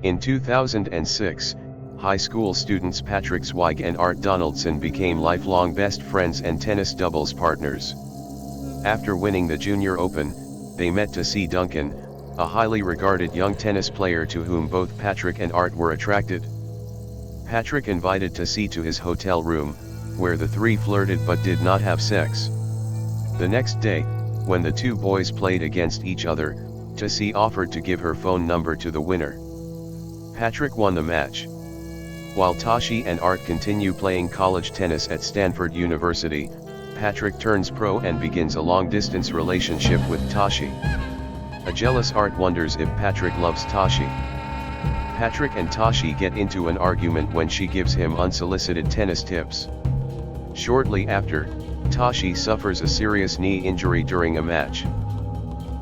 In 2006, high school students Patrick Zweig and Art Donaldson became lifelong best friends and tennis doubles partners. After winning the Junior Open, they met Tashi Duncan, a highly regarded young tennis player to whom both Patrick and Art were attracted. Patrick invited Tashi to his hotel room, where the three flirted but did not have sex. The next day, when the two boys played against each other, Tashi offered to give her phone number to the winner. Patrick won the match. While Tashi and Art continue playing college tennis at Stanford University, Patrick turns pro and begins a long-distance relationship with Tashi. A jealous Art wonders if Patrick loves Tashi. Patrick and Tashi get into an argument when she gives him unsolicited tennis tips. Shortly after, Tashi suffers a serious knee injury during a match.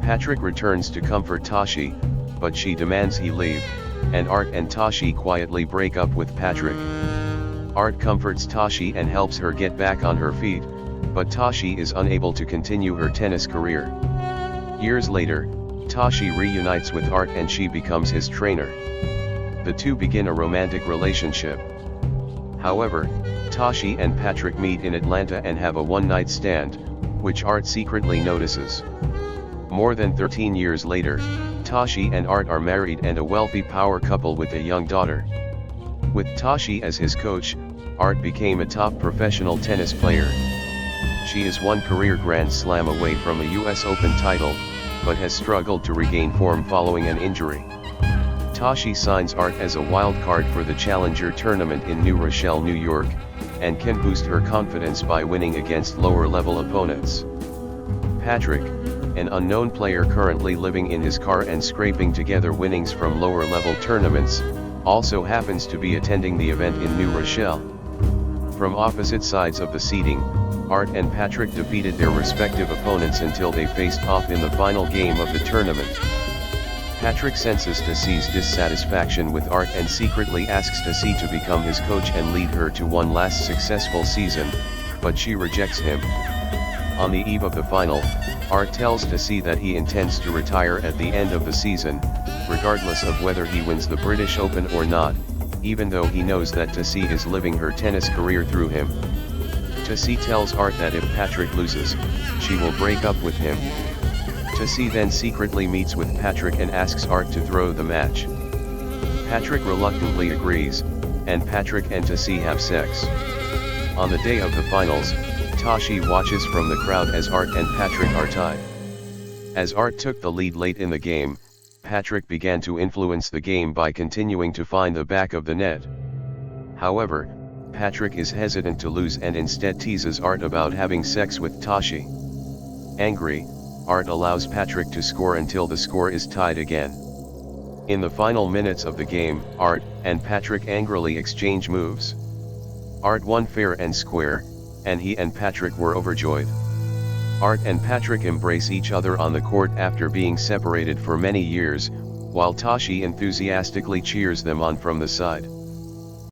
Patrick returns to comfort Tashi, but she demands he leave, and Art and Tashi quietly break up with Patrick. Art comforts Tashi and helps her get back on her feet, but Tashi is unable to continue her tennis career. Years later, Tashi reunites with Art and she becomes his trainer. The two begin a romantic relationship. However, Tashi and Patrick meet in Atlanta and have a one-night stand, which Art secretly notices. More than 13 years later, Tashi and Art are married and a wealthy power couple with a young daughter. With Tashi as his coach, Art became a top professional tennis player. She is one career Grand Slam away from a US Open title, but has struggled to regain form following an injury. Tashi signs Art as a wild card for the Challenger tournament in New Rochelle, New York, and can boost her confidence by winning against lower-level opponents. Patrick, an unknown player currently living in his car and scraping together winnings from lower-level tournaments, also happens to be attending the event in New Rochelle. From opposite sides of the seating, Art and Patrick defeated their respective opponents until they faced off in the final game of the tournament. Patrick senses Tashi's dissatisfaction with Art and secretly asks Tashi to become his coach and lead her to one last successful season, but she rejects him. On the eve of the final, Art tells Tashi that he intends to retire at the end of the season, regardless of whether he wins the British Open or not, even though he knows that Tashi is living her tennis career through him. Tashi tells Art that if Patrick loses, she will break up with him. Tashi then secretly meets with Patrick and asks Art to throw the match. Patrick reluctantly agrees, and Patrick and Tashi have sex. On the day of the finals, Tashi watches from the crowd as Art and Patrick are tied. As Art took the lead late in the game, Patrick began to influence the game by continuing to find the back of the net. However, Patrick is hesitant to lose and instead teases Art about having sex with Tashi. Angry, Art allows Patrick to score until the score is tied again. In the final minutes of the game, Art and Patrick angrily exchange moves. Art won fair and square, and he and Patrick were overjoyed. Art and Patrick embrace each other on the court after being separated for many years, while Tashi enthusiastically cheers them on from the side.